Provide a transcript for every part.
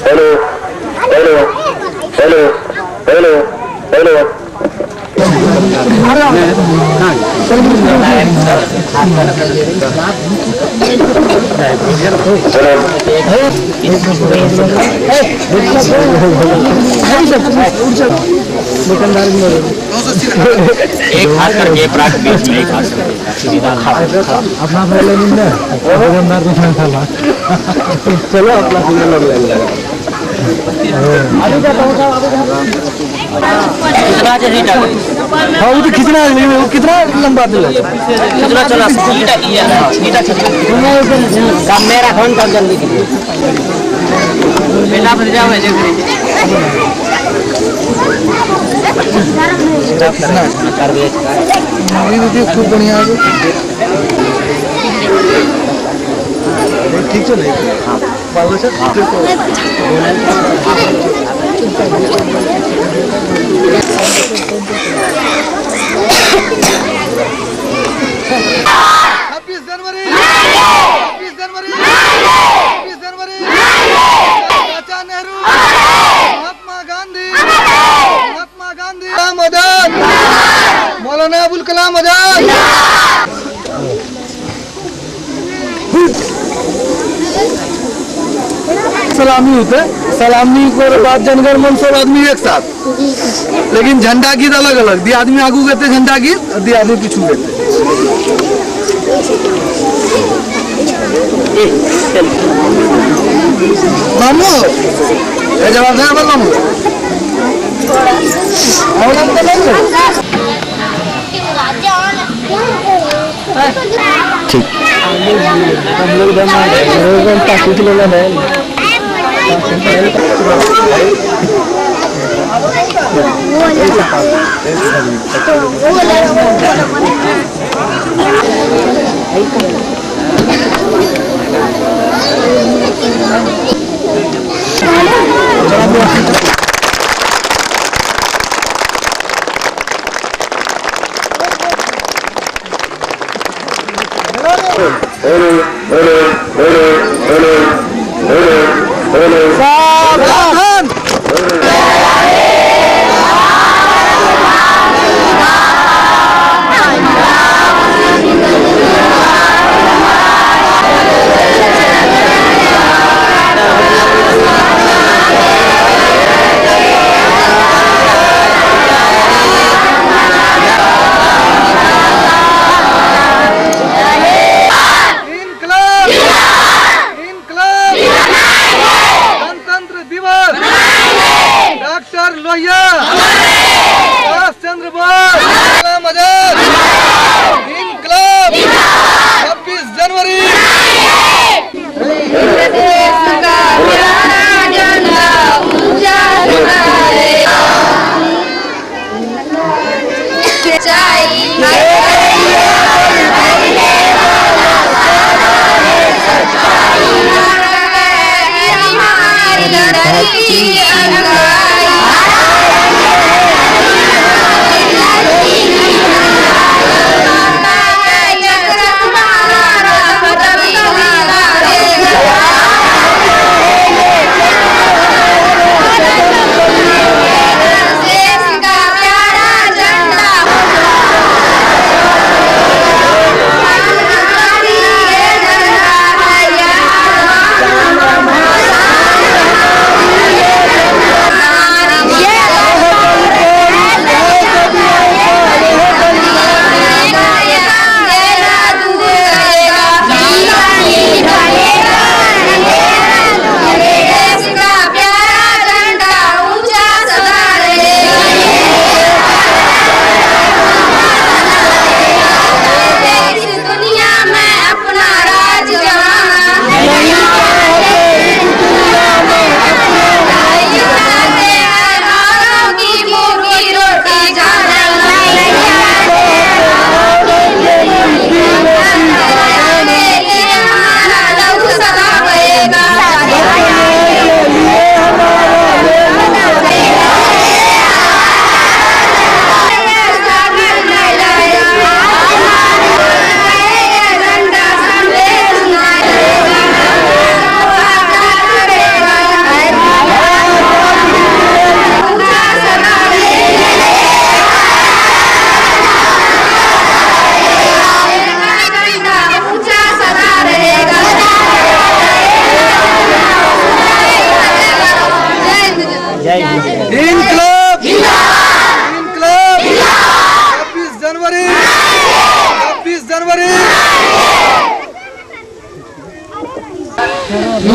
Hello. दुकानदार एक हाथ करके प्राक बीच में एक हाथ अपना पहले नहीं ना दुकानदार तो खाला चलो अपना सिंगल लोग ले लेगा हाँ वो तो खींचना है लेकिन वो कितना लंबा दिल है खींचना चला काम मेरा फोन कर जल्दी बेटा भर जाओ ऐसे कर दे खूब बढ़िया ठीक चले हाँ बाबू सर मौलाना अबुल कलाम आजाद सलामी होता है सलामी के बाद जनगण मन सब आदमी एक साथ लेकिन झंडा गीत अलग अलग दी आदमी आगू गए झंडा गीत और दी आदमी पीछू गए मामू जवाब देना बोल मामू ठीक हम लोग काफी किलो है सावधान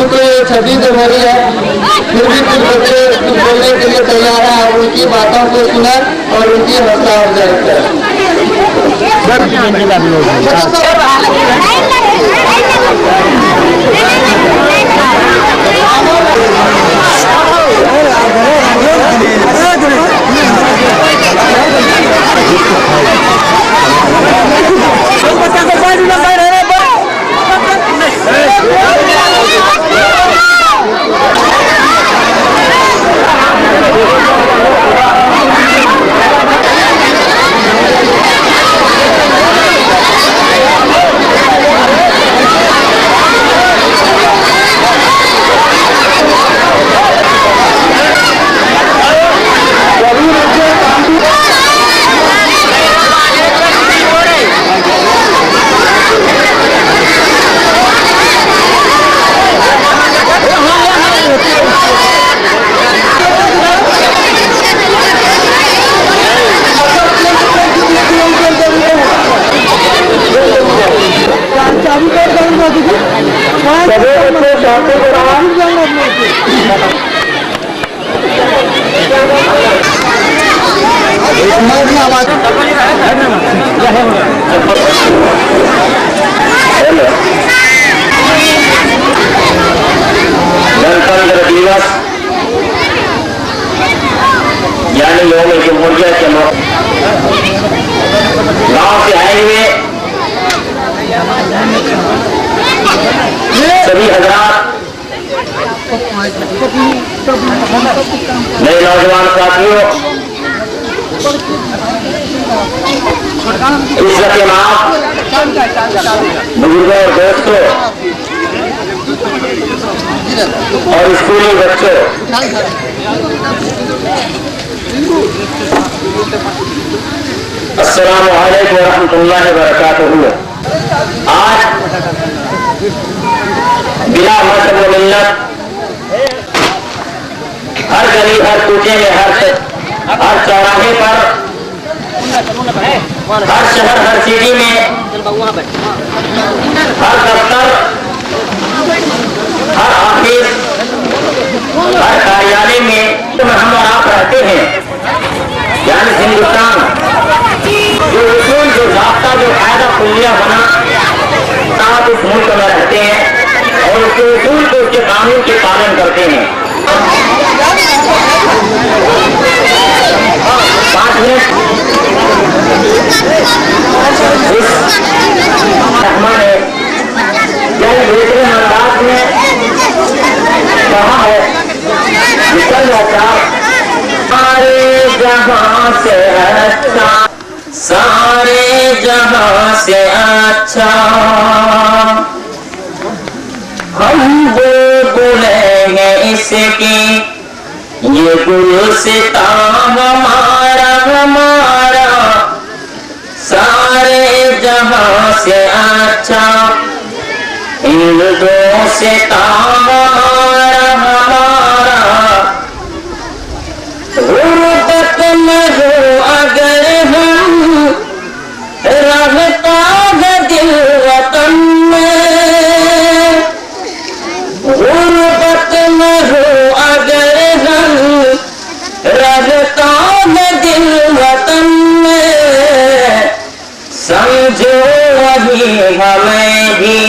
शुरू तो ये छवि से भरी है, फिर भी कुछ बच्चे कुछ बोलने के लिए तैयार है। आप उनकी बातों को सुना और उनकी हौसला अफजाई करें। गणतंत्र दिवस यानी यौम जमहूरियत के मौके गांव से आए हुए सभी हजरात, नए नौजवान साथियों, इज्जत के मां, बुजुर्गों और दोस्तों और स्कूली बच्चों, अस्सलामु अलैकुम वरहमतुल्लाहि वबरकातुहू। आज बिना मजहब व मिल्लत हर गली, हर कूचे में, हर चौराहे पर, हर शहर, हर सिटी में, हर दफ्तर, हर ऑफिस, हर कार्यालय में हम और आप रहते हैं। यानी हिंदुस्तान जो उसूल, जो ज़ाब्ता, जो कायदा कुल्लिया बना, आप इस मुल्क में रहते हैं और उसके उसूल को, उसके कानून के पालन करते हैं। 5 मिनट हमारे दूसरे अंदाज में कहा है, निकल जाता सारे जहां से अच्छा, सारे जहां से अच्छा हम वो बोलेंगे इसकी, ये गुलसिता हमारा हमारा, सारे जहां से अच्छा हिंदुओं से हमारा हमारा। गुर्बत में हो अगर हम, रहता है दिल वतन में, गुर्बत में हो अगर हम, रहता है दिल वतन में, समझो वही हमें भी,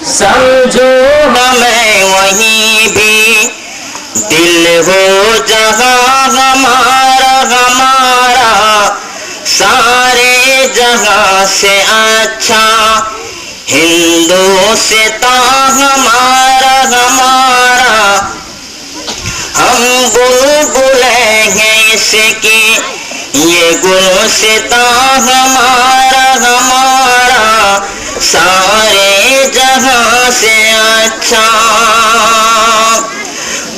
समझो हमें वहीं भी, दिल हो जहां हमारा हमारा, सारे जहां से अच्छा हिंदू से ता हमारा हमारा। हम बुलबुल हैं इसकी, ये गुलसिता हमारा हमारा, सारे जहां से अच्छा।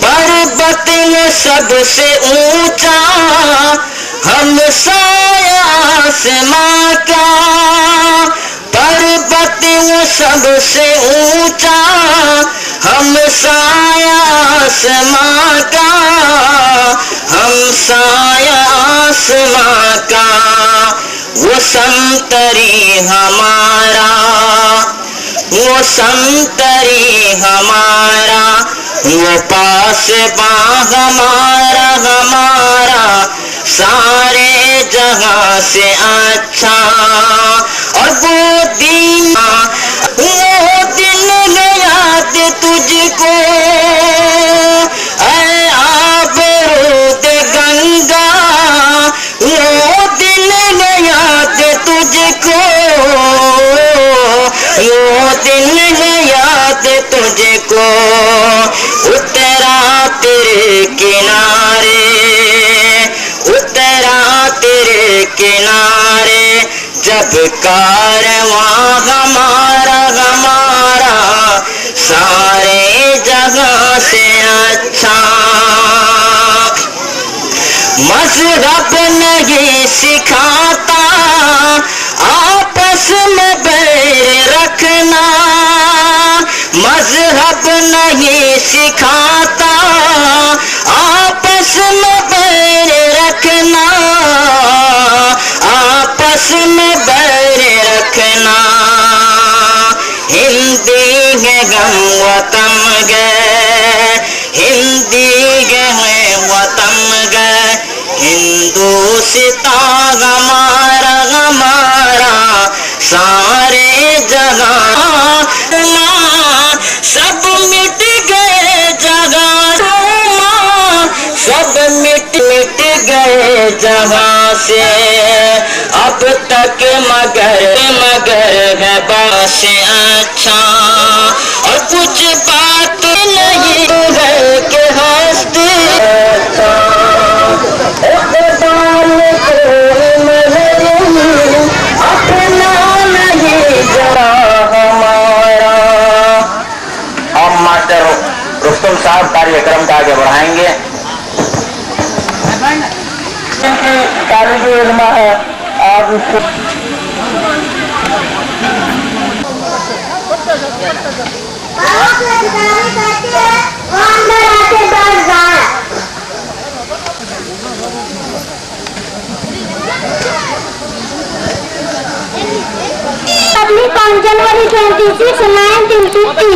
पर्वत में सबसे ऊंचा हम साया आसमां का, पर्वत में सबसे ऊंचा हम साया आसमां का, हम साया आसमां का, वो संतरी हमारा, वो संतरी हमारा, वो पास हमारा हमारा सारे जगह से अच्छा। और वो दिन याद तुझको आबरूद गंगा, वो दिन याद तुझको, वो दिन याद तुझको उतरा तेरे किनारे, उतरा तेरे किनारे जब कारवां हमारा हमारा सारे जगह से अच्छा। मजहब नहीं सिखाता आपस में बैर रखना, मजहब नहीं सिखाता आपस में बैर रखना, आपस में बैर रखना। हिंदी है गम वतन गए, हिंदी है वतन गए, हिंदुस्ता हमारा हमारा सारे जगह। सब मिट गए जगह, सब मिट गए जगह से अब तक मगर है बस अच्छा। और कुछ बात नहीं है कि हंसते अपना नहीं जरा हमारा। अब मास्टर रुस्तम साहब कार्यक्रम का आगे बढ़ाएंगे। कार्यक्रम है आप उसको on January 26, 1950,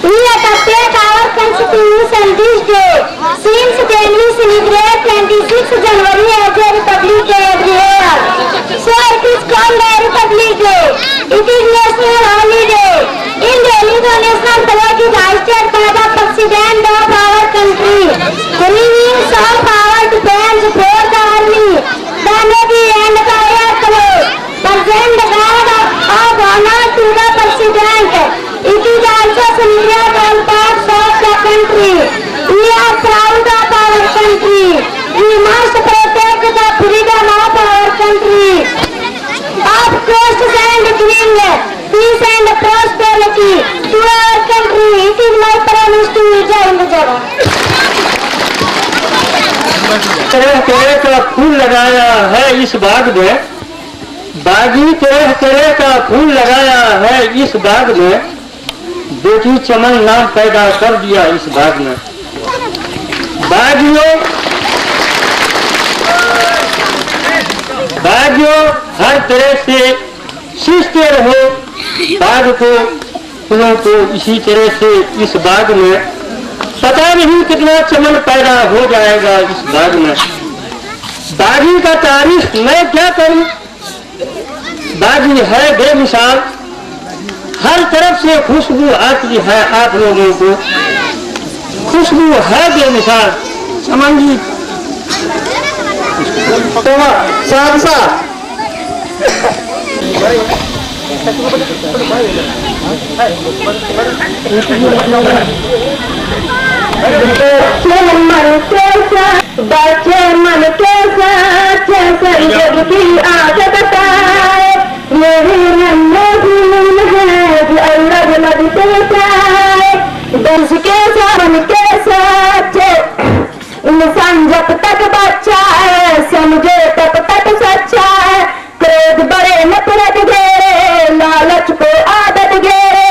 we adopted our constitution this day. Since then we celebrate 26 January as a Republic Day every year. So it is called a Republic Day. It is national holiday. In Delhi, the national flag is hoisted by the President of our country. The wings of our defense force, the army, the navy and the air force present the guard of honor to the President. It is also celebrated all parts of the country. We are proud of our country. We must protect the freedom of our country. Of course and bring peace and prosperity to our country. It is my promise to you. Jai Hind, Jai Bharat. तरह तरह का फूल लगाया है इस बाग में, बागी तरह तरह का फूल लगाया है इस बाग में, बेटी चमन नाम पैदा कर दिया इस बाग में। बागियों बागियों हर तरह से सींचते रहो बाग को, फूलों को इसी तरह से इस बाग में। पता नहीं कितना चमन पैदा हो जाएगा इस बाग में। बागी का तारीफ मैं क्या करूं, बागी है बेमिसाल, हर तरफ से खुशबू आती है आप लोगों को, खुशबू है बेमिसाल। चमन जी साहब साहब बच्चे मन के साथ जग की आदत है, मेरे नन्हे फूल है जो अलग लगते जाए। दर्ज के मन के साथ इंसान जब तक बच्चा है, समझे तब तक सच्चा है। क्रोध बड़े नफरत घेरे, लालच को आदत घेरे,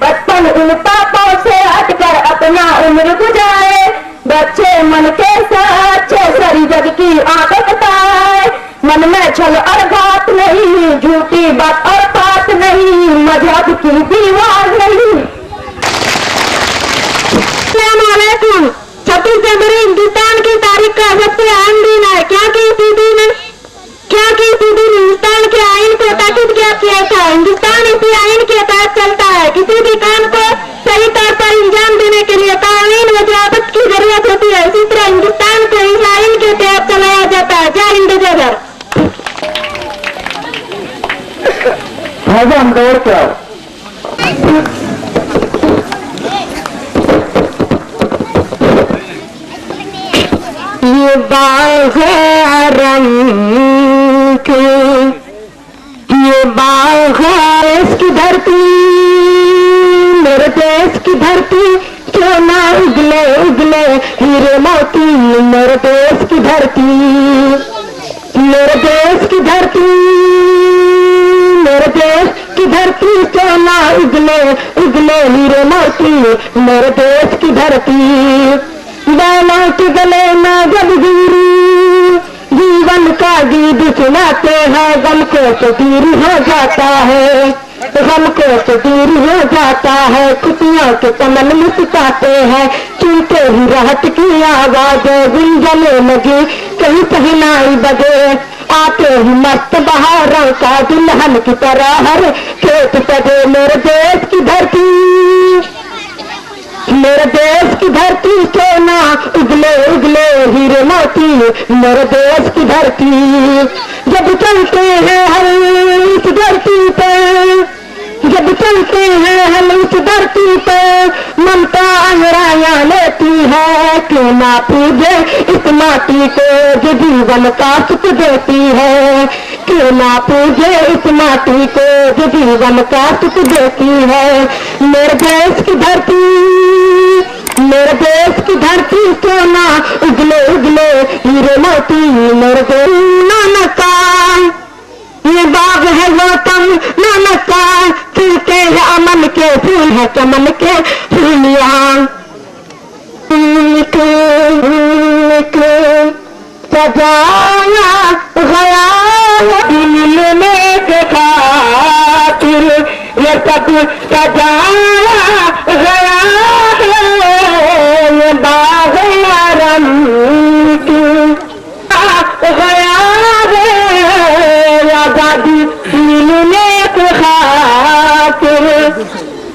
बचपन उन पापों से हटकर अपना उम्र गुजारे। बच्चे मन के साथ सारी जग की आदत पाए, मन में छल और घात नहीं, झूठी बात और बात नहीं, मजहब की अस्सलामुअलैकुम। 26 जनवरी हिंदुस्तान की तारीख का सबसे अहम दिन है, क्योंकि इसी दिन हिंदुस्तान के आइन को ताकीद किया था। हिंदुस्तान इसी आइन के तहत चलता है। किसी भी काम को सही तौर पर अंजाम देने के लिए कानून व ज़ाब्त की जरूरत होती है। इसी तरह हिंदुस्तान को इस आइन के तहत चलाया जाता है। जय हिंद जय भारत। हम दौड़ क्या ये बाग ये बाग देश की धरती, मेरे देश की धरती, क्यों ना उगले उगले हीरे मोती। मेरे देश की धरती, मेरे देश की धरती, मेरे देश की धरती, क्यों ना उगले उगले हीरे मोती। मेरे देश की धरती, बैलों के गले में जलवीरी, जीवन का गीत सुनाते हैं। गम को तो दूर हो जाता है, गम को तो दूर हो जाता है। खुशियों के चमन मुस्कुराते हैं, सुनते ही राहत की आवाज गुंजने लगी, कहीं सहनाई बजे। आते ही मस्त बहारों का दुल्हन की तरह हर खेत सजे। मेरे देश की धरती, मेरे देश की धरती, क्यों ना उगले उगले हीरे मोती। मेरे देश की धरती, जब चलते हैं हम इस धरती पे, जब चलते हैं हम इस धरती पे, ममता अंगड़ाइयां लेती है। क्यों ना पूजे इस माटी को जो जीवन का सुख देती है। क्यों ना पूजे इस माटी को जो जीवन का सुख देती है। मेरे देश की धरती, मेरे देश की धरती, क्यों ना उगले उगले हीरे मोती। मेरे देश नानक का ये बाग है गौतम नानक का, खिलते हैं अमन के फूल है चमन के फूलियां। सजाया गया मिलने के खातिर, ये सब सजाया गया है। ये बाग रम गया है, आजादी मिलने के खातिर,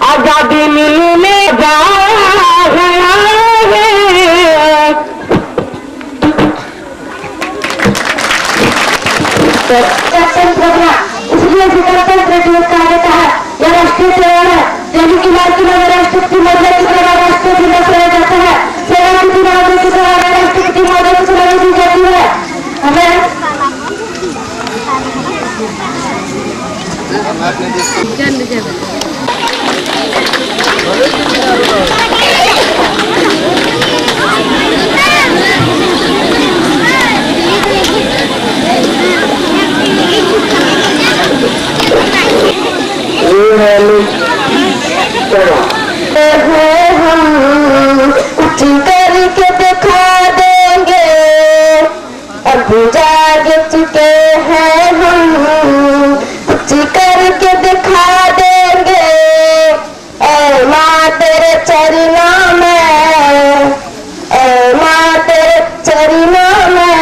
आजादी मिलने गया है। इसलिए गणतंत्र दिवस कहा जाता है। यह राष्ट्रीय त्योहार है। जैसे कि लाल किला में राष्ट्रपति महोदय की तरह राष्ट्रीय दिवस मनाया जाता है। राष्ट्रपति महोदय की तरह राष्ट्रपति महोदय की तरह दी जाती है। हमें हम कुछ करके दिखा देंगे, अब जाग चुके हैं हम, कुछ करके दिखा देंगे। ऐ माँ तेरे चरणों में, ऐ माँ तेरे चरणों में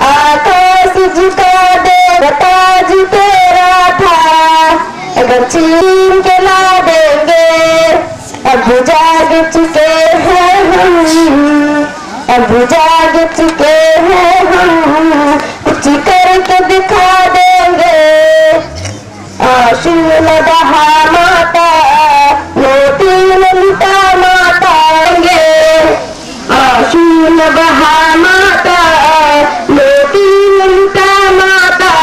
आकाश झुका दे। ताज तेरा था अगर छीन के ला देंगे। अब जाग चुके हैं हम, अब जाग चुके हैं हम, कुछ करके दिखा देंगे। आंसू न बहा माता, मोती न लुटा माता गे। आंसू न बहा माता, मोती न लुटा माता।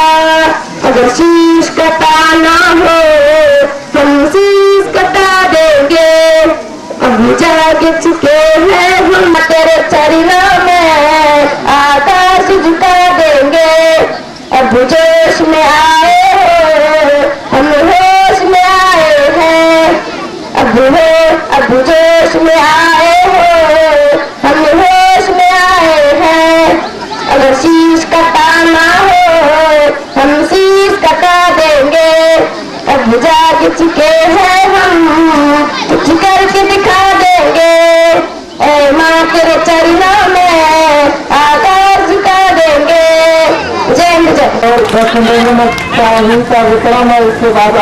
अगर शीश कटाना हो हम शीश कटा देंगे। अब जाग चुके हैं हम तेरे चरणों में आकाश झुका देंगे। अब जोश में आए हो हम होश में आए हैं। अब जोश में आए हो हम होश में आए हैं। अगर शीश कटाना हो हम शीश कटा देंगे। अब जाग चुके हैं हम, कुछ करके दिखा देंगे। ऐ माँ तेरे चरणों में आधार झुका देंगे। जय हिंद जय। और 10 मिनट का विक्रम है, उसके बाद